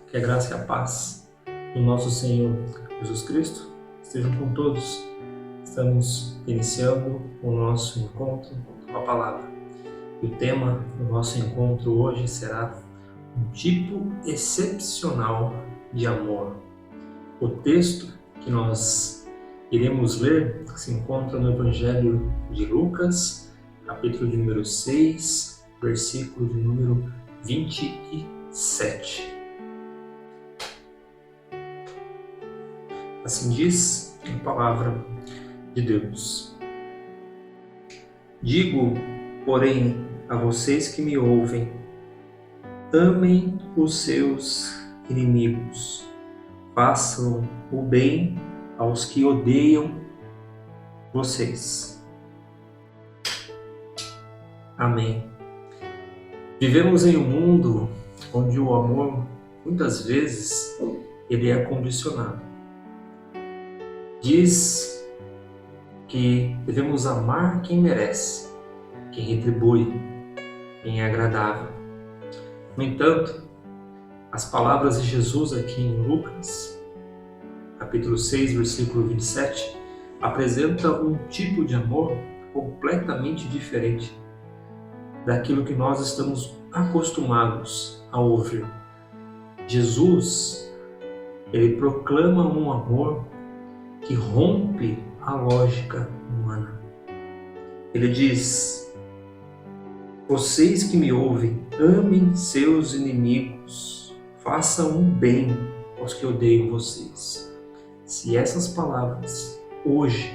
Que a graça e a paz do nosso Senhor Jesus Cristo estejam com todos. Estamos iniciando o nosso encontro com a palavra. E o tema do nosso encontro hoje será um tipo excepcional de amor. O texto que nós iremos ler se encontra no Evangelho de Lucas, capítulo de número 6, versículo de número 27. Assim diz a palavra de Deus. Digo, porém, a vocês que me ouvem, amem os seus inimigos, façam o bem aos que odeiam vocês. Amém. Vivemos em um mundo onde o amor, muitas vezes, ele é condicionado. Diz que devemos amar quem merece, quem retribui, quem é agradável. No entanto, as palavras de Jesus aqui em Lucas, capítulo 6, versículo 27, apresentam um tipo de amor completamente diferente daquilo que nós estamos acostumados a ouvir. Jesus, ele proclama um amor que rompe a lógica humana. Ele diz: vocês que me ouvem, amem seus inimigos, façam um bem aos que odeiam vocês. Se essas palavras hoje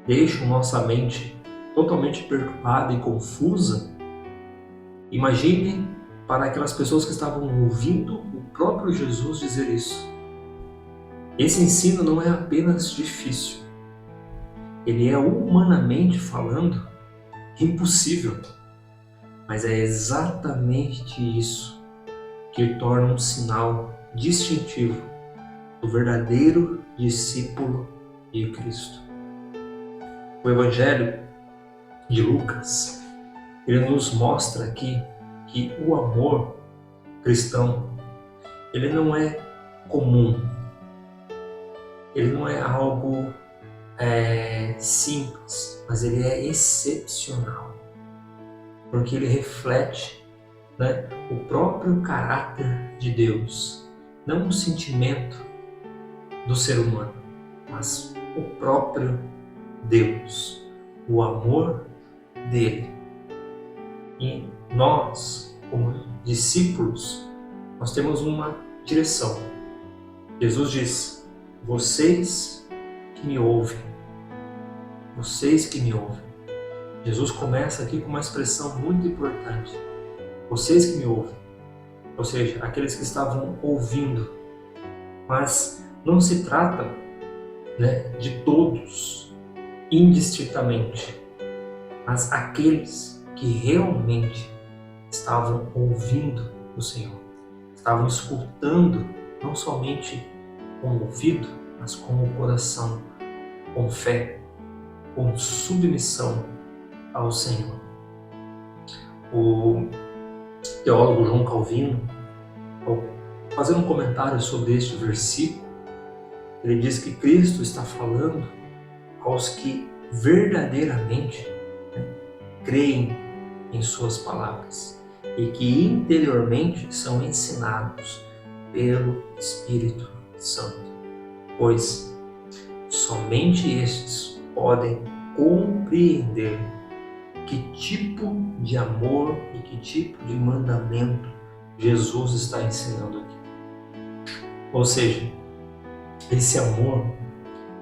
deixam nossa mente totalmente perturbada e confusa, imagine para aquelas pessoas que estavam ouvindo o próprio Jesus dizer isso. Esse ensino não é apenas difícil, ele é, humanamente falando, impossível. Mas é exatamente isso que torna um sinal distintivo do verdadeiro discípulo de Cristo. O Evangelho de Lucas, ele nos mostra aqui que o amor cristão, ele não é comum. Ele não é algo simples, mas ele é excepcional, porque ele reflete, o próprio caráter de Deus, não um sentimento do ser humano, mas o próprio Deus, o amor dele. E nós, como discípulos, nós temos uma direção. Jesus diz: vocês que me ouvem, vocês que me ouvem. Jesus começa aqui com uma expressão muito importante. Vocês que me ouvem. Ou seja, aqueles que estavam ouvindo. Mas não se trata, de todos, indistintamente. Mas aqueles que realmente estavam ouvindo o Senhor. Estavam escutando, não somente com o ouvido, mas com o coração, com fé, com submissão ao Senhor. O teólogo João Calvino, ao fazer um comentário sobre este versículo, ele diz que Cristo está falando aos que verdadeiramente creem em suas palavras e que interiormente são ensinados pelo Espírito Santo, pois somente estes podem compreender que tipo de amor e que tipo de mandamento Jesus está ensinando aqui. Ou seja, esse amor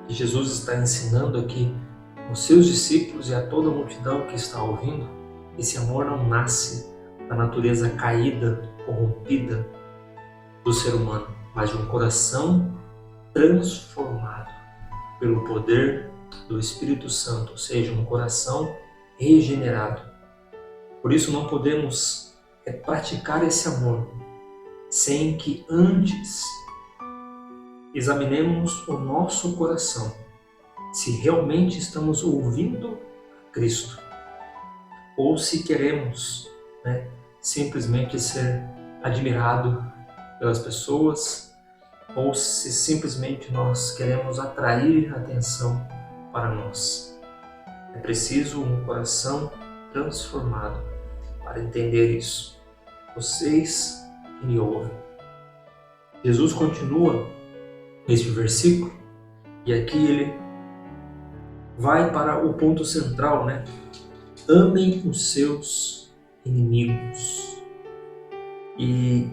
que Jesus está ensinando aqui aos seus discípulos e a toda a multidão que está ouvindo, esse amor não nasce da natureza caída, corrompida do ser humano, mas de um coração transformado pelo poder do Espírito Santo, ou seja, um coração regenerado. Por isso não podemos praticar esse amor sem que antes examinemos o nosso coração, se realmente estamos ouvindo Cristo ou se queremos simplesmente ser admirado pelas pessoas ou se simplesmente nós queremos atrair atenção para nós. É preciso um coração transformado para entender isso. Vocês que me ouvem. Jesus continua neste versículo e aqui ele vai para o ponto central, né? Amem os seus inimigos. E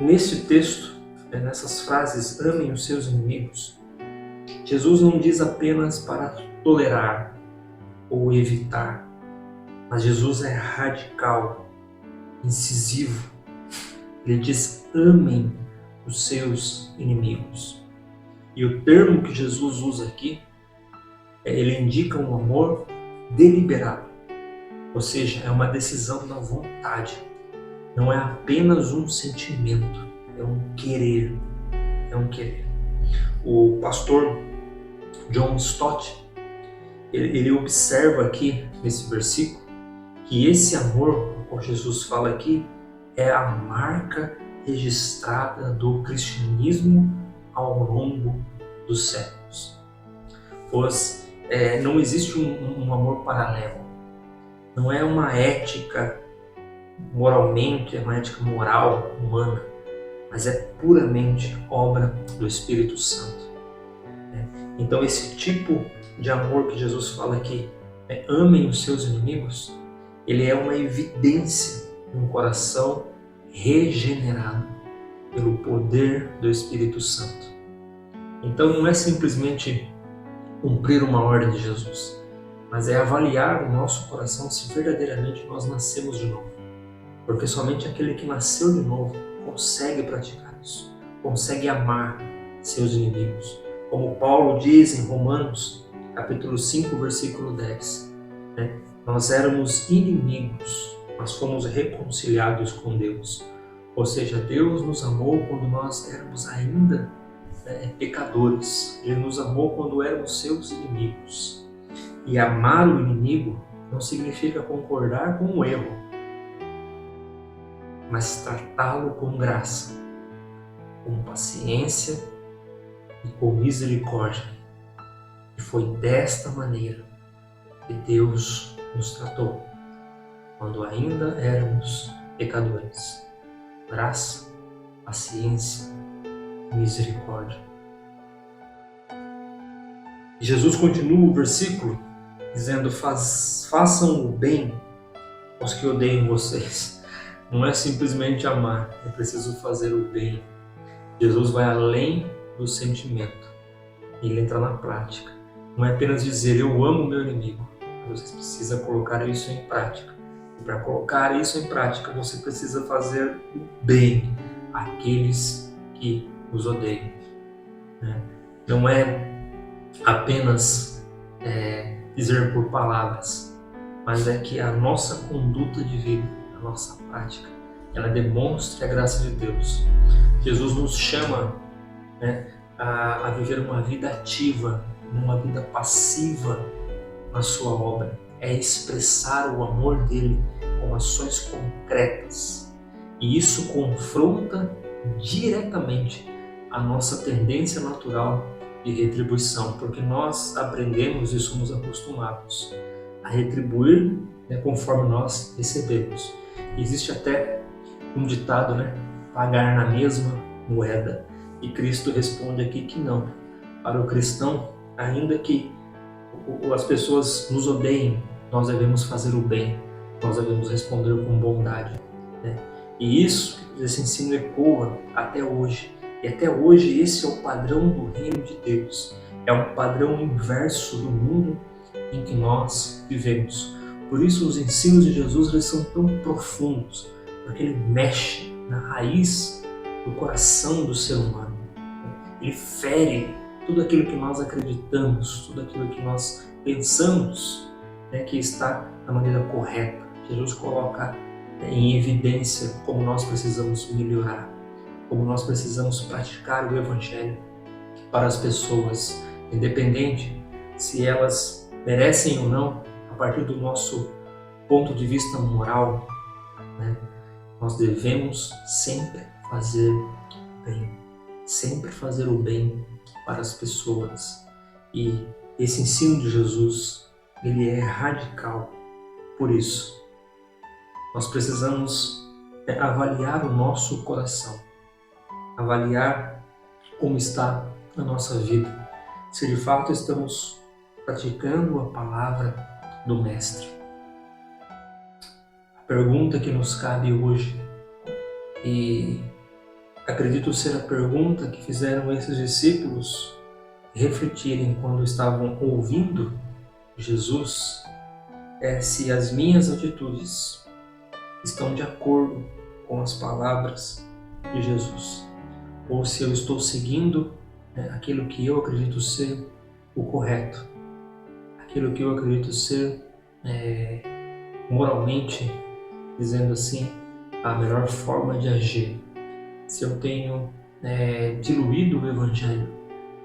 nesse texto, nessas frases, amem os seus inimigos, Jesus não diz apenas para tolerar ou evitar, mas Jesus é radical, incisivo. Ele diz: amem os seus inimigos. E o termo que Jesus usa aqui, ele indica um amor deliberado, ou seja, é uma decisão da vontade. Não é apenas um sentimento, é um querer. É um querer. O pastor John Stott, ele observa aqui nesse versículo que esse amor, como Jesus fala aqui, é a marca registrada do cristianismo ao longo dos séculos. Pois não existe um amor paralelo. Não é uma ética moralmente, é uma ética moral humana, mas é puramente obra do Espírito Santo. Então esse tipo de amor que Jesus fala aqui, amem os seus inimigos, ele é uma evidência de um coração regenerado pelo poder do Espírito Santo. Então não é simplesmente cumprir uma ordem de Jesus, mas é avaliar o nosso coração se verdadeiramente nós nascemos de novo. Porque somente aquele que nasceu de novo consegue praticar isso, consegue amar seus inimigos. Como Paulo diz em Romanos, capítulo 5, versículo 10, nós éramos inimigos, mas fomos reconciliados com Deus. Ou seja, Deus nos amou quando nós éramos ainda pecadores. Ele nos amou quando éramos seus inimigos. E amar o inimigo não significa concordar com o erro, mas tratá-lo com graça, com paciência e com misericórdia. E foi desta maneira que Deus nos tratou, quando ainda éramos pecadores. Graça, paciência e misericórdia. E Jesus continua o versículo dizendo: façam o bem aos que odeiam vocês. Não é simplesmente amar, é preciso fazer o bem. Jesus vai além do sentimento. Ele entra na prática. Não é apenas dizer eu amo meu inimigo, mas você precisa colocar isso em prática. E para colocar isso em prática, você precisa fazer o bem àqueles que os odeiam. Não é apenas dizer por palavras, mas é que a nossa conduta de vida, a nossa prática, ela demonstre a graça de Deus. Jesus nos chama a viver uma vida ativa, uma vida passiva na sua obra. É expressar o amor dele com ações concretas. E isso confronta diretamente a nossa tendência natural de retribuição, porque nós aprendemos e somos acostumados a retribuir conforme nós recebemos. Existe até um ditado, pagar na mesma moeda. E Cristo responde aqui que não. Para o cristão, ainda que as pessoas nos odeiem, nós devemos fazer o bem, nós devemos responder com bondade. E esse ensino ecoa até hoje. E até hoje esse é o padrão do reino de Deus. É um padrão inverso do mundo em que nós vivemos. Por isso os ensinos de Jesus eles são tão profundos, porque ele mexe na raiz do coração do ser humano. Ele fere tudo aquilo que nós acreditamos, tudo aquilo que nós pensamos que está da maneira correta. Jesus coloca em evidência como nós precisamos melhorar, como nós precisamos praticar o Evangelho para as pessoas, independente se elas merecem ou não, a partir do nosso ponto de vista moral. Nós devemos sempre fazer o bem, sempre fazer o bem para as pessoas. E esse ensino de Jesus, ele é radical. Por isso, nós precisamos avaliar o nosso coração, avaliar como está a nossa vida, se de fato estamos praticando a palavra do Mestre. A pergunta que nos cabe hoje, e acredito ser a pergunta que fizeram esses discípulos refletirem quando estavam ouvindo Jesus, é se as minhas atitudes estão de acordo com as palavras de Jesus, ou se eu estou seguindo aquilo que eu acredito ser o correto, aquilo que eu acredito ser moralmente, dizendo assim, a melhor forma de agir. Se eu tenho diluído o Evangelho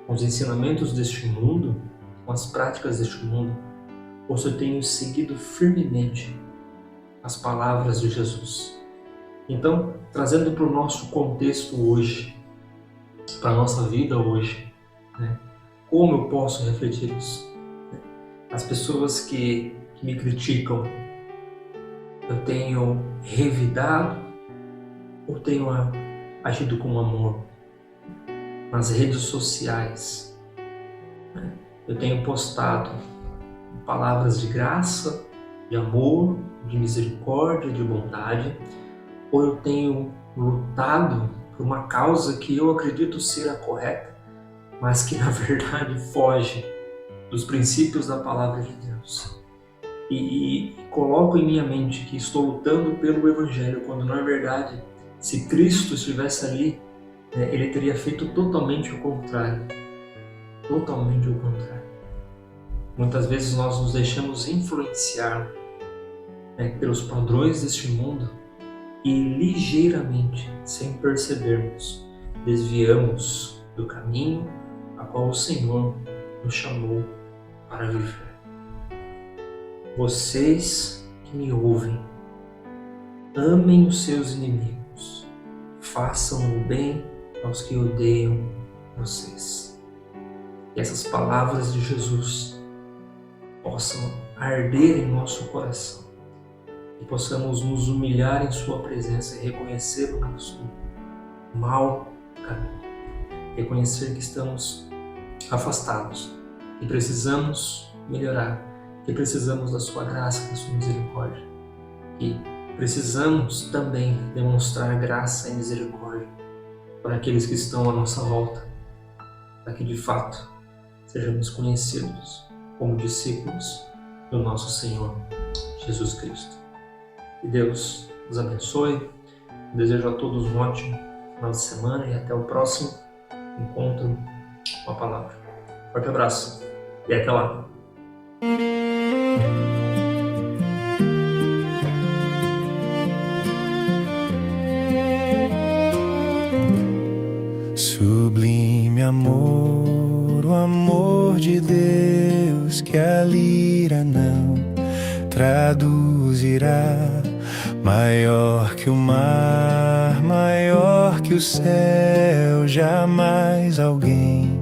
com os ensinamentos deste mundo, com as práticas deste mundo, ou se eu tenho seguido firmemente as palavras de Jesus. Então, trazendo para o nosso contexto hoje, para a nossa vida hoje, como eu posso refletir isso? As pessoas que me criticam, eu tenho revidado ou tenho agido com amor? Nas redes sociais, eu tenho postado palavras de graça, de amor, de misericórdia, de bondade, ou eu tenho lutado por uma causa que eu acredito ser a correta, mas que na verdade foge dos princípios da palavra de Deus. E coloco em minha mente que estou lutando pelo Evangelho, quando na verdade, se Cristo estivesse ali, ele teria feito totalmente o contrário. Totalmente o contrário. Muitas vezes nós nos deixamos influenciar pelos padrões deste mundo e ligeiramente, sem percebermos, desviamos do caminho a qual o Senhor nos chamou para viver. Vocês que me ouvem, amem os seus inimigos, façam o bem aos que odeiam vocês. Que essas palavras de Jesus possam arder em nosso coração e possamos nos humilhar em sua presença e reconhecer o nosso mau caminho, reconhecer que estamos afastados, que precisamos melhorar, que precisamos da sua graça, da sua misericórdia, que precisamos também demonstrar graça e misericórdia para aqueles que estão à nossa volta, para que de fato sejamos conhecidos como discípulos do nosso Senhor Jesus Cristo. Que Deus nos abençoe. Desejo a todos um ótimo final de semana e até o próximo encontro com a palavra. Forte abraço e até lá. Sublime amor, o amor de Deus que a lira não traduzirá. Maior que o mar, maior que o céu, jamais alguém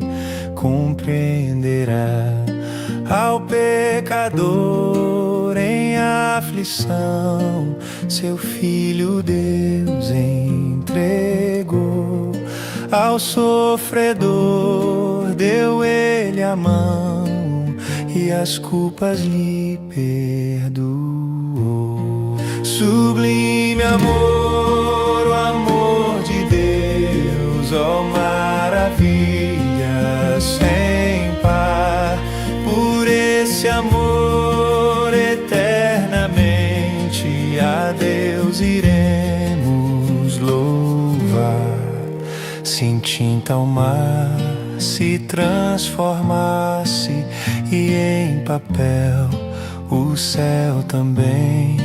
compreenderá. Ao pecador em aflição, seu Filho Deus entregou. Ao sofredor deu ele a mão e as culpas lhe perdoou. Sublime amor, o amor de Deus, ó maravilha sem par. Por esse amor eternamente a Deus iremos louvar. Se em tinta o mar se transformasse e em papel o céu também,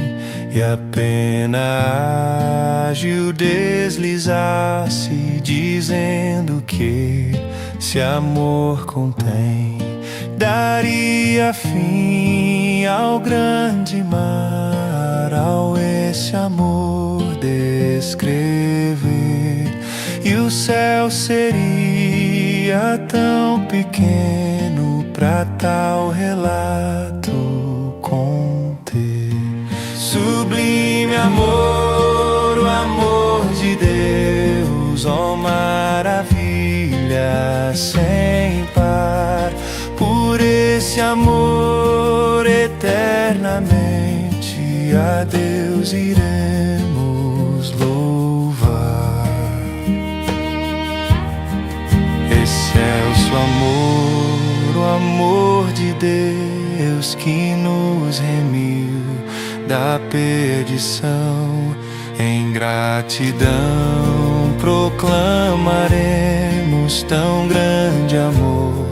e a pena ágil deslizasse, dizendo que se amor contém, daria fim ao grande mar, ao esse amor descrever. céu seria tão pequeno pra tal relato conter. Sublime amor, o amor de Deus, ó maravilha sem par. Por esse amor eternamente a Deus iremos louvar. Excelso amor, o amor de Deus que nos remiu da perdição. Em gratidão proclamaremos tão grande amor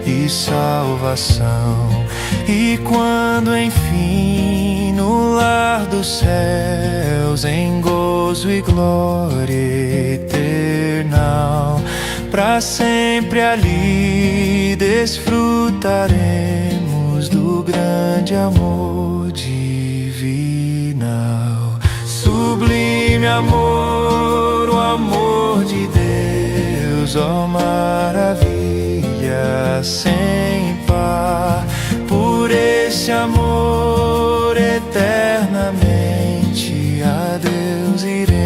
e salvação. E quando enfim no lar dos céus, em gozo e glória eternal, pra sempre ali desfrutaremos do grande amor divinal. Sublime amor, o amor de Deus, ó maravilha sem par. Por esse amor eternamente a Deus iremos